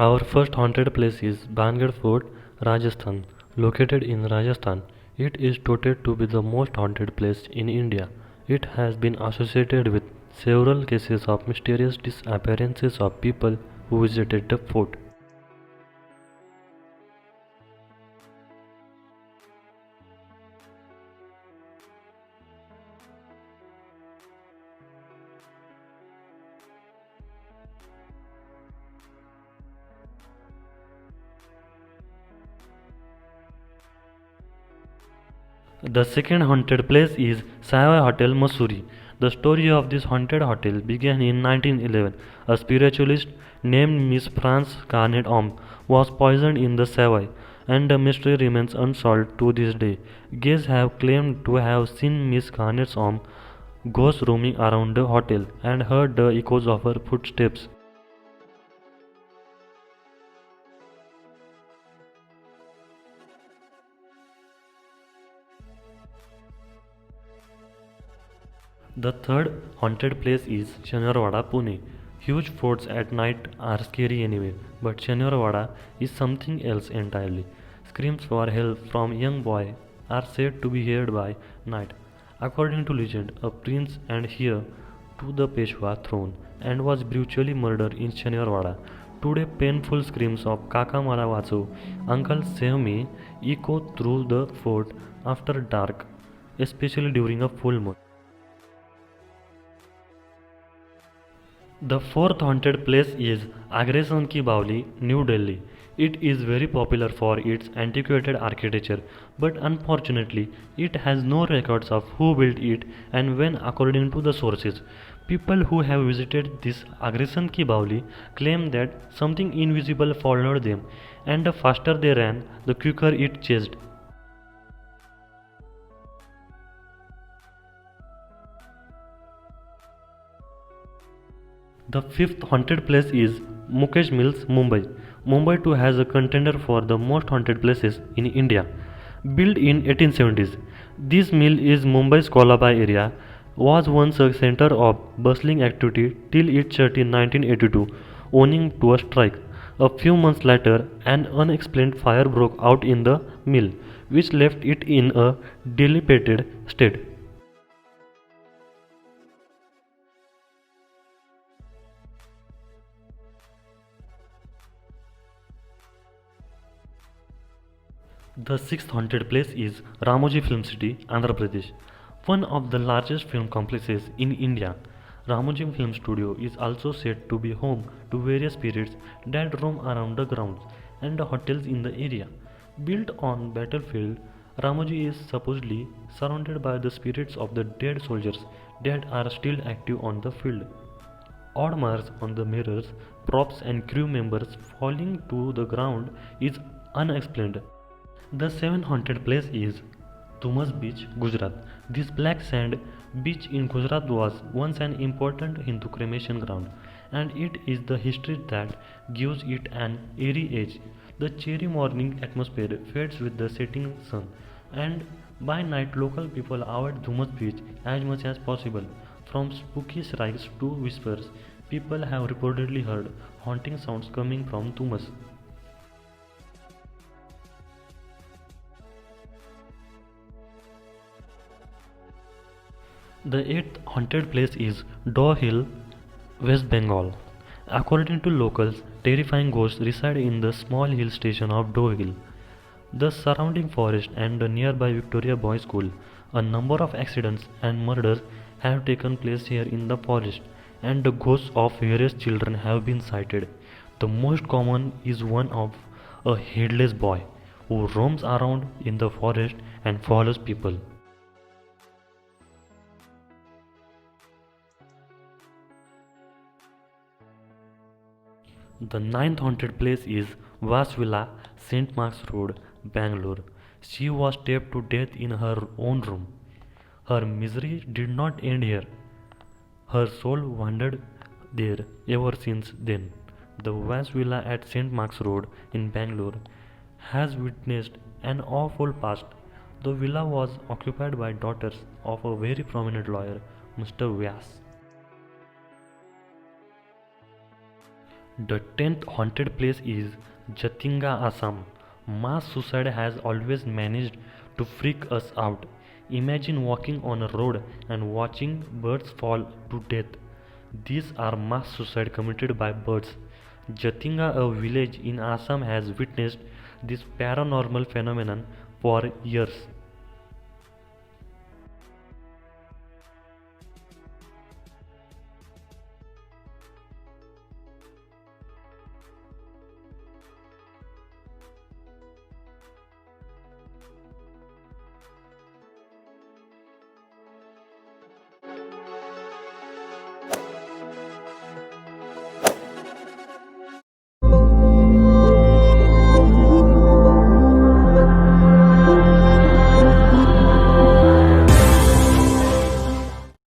Our first haunted place is Bangad Fort, Rajasthan. Located in Rajasthan, it is touted to be the most haunted place in India. It has been associated with several cases of mysterious disappearances of people who visited the fort. The second haunted place is Savoy Hotel, Mussoorie. The story of this haunted hotel began in 1911. A spiritualist named Miss France Garnet Om was poisoned in the Savoy, and the mystery remains unsolved to this day. Guests have claimed to have seen Miss Garnet's Om ghost roaming around the hotel and heard the echoes of her footsteps. The third haunted place is Shanarwada, Pune. Huge forts at night are scary anyway, but Shanarwada is something else entirely. Screams for help from young boy are said to be heard by night. According to legend, a prince and heir to the Peshwa throne and was brutally murdered in Shanarwada. Today, painful screams of Kaka Mara Vacho, Uncle Save Me echo through the fort after dark, especially during a full moon. The fourth haunted place is Agresan Ki Bawli, New Delhi. It is very popular for its antiquated architecture, but unfortunately, it has no records of who built it and when, according to the sources. People who have visited this Agresan Ki Bawli claim that something invisible followed them, and the faster they ran, the quicker it chased. The fifth haunted place is Mukesh Mills, Mumbai. Mumbai too has a contender for the most haunted places in India. Built in 1870s, this mill is Mumbai's Kolaba area was once a center of bustling activity till it shut in 1982, owing to a strike. A few months later, an unexplained fire broke out in the mill, which left it in a dilapidated state. The sixth haunted place is Ramoji Film City, Andhra Pradesh. One of the largest film complexes in India, Ramoji Film Studio is also said to be home to various spirits that roam around the grounds and the hotels in the area. Built on battlefield, Ramoji is supposedly surrounded by the spirits of the dead soldiers that are still active on the field. Odd marks on the mirrors, props, and crew members falling to the ground is unexplained. The seventh haunted place is Thumas Beach, Gujarat. This black sand beach in Gujarat was once an important Hindu cremation ground, and it is the history that gives it an eerie edge. The cheery morning atmosphere fades with the setting sun, and by night local people avoid Thumas Beach as much as possible. From spooky shrieks to whispers, people have reportedly heard haunting sounds coming from Thumas. The eighth haunted place is Dor Hill, West Bengal. According to locals, terrifying ghosts reside in the small hill station of Dor Hill, the surrounding forest, and the nearby Victoria Boys School. A number of accidents and murders have taken place here in the forest, and the ghosts of various children have been sighted. The most common is one of a headless boy who roams around in the forest and follows people. The ninth haunted place is Vasvilla, St. Mark's Road, Bangalore. She was stabbed to death in her own room. Her misery did not end here. Her soul wandered there ever since then. The Vasvilla at St. Mark's Road in Bangalore has witnessed an awful past. The villa was occupied by daughters of a very prominent lawyer, Mr. Vyas. The 10th haunted place is Jatinga, Assam. Mass suicide has always managed to freak us out. Imagine walking on a road and watching birds fall to death. These are mass suicide committed by birds. Jatinga, a village in Assam, has witnessed this paranormal phenomenon for years.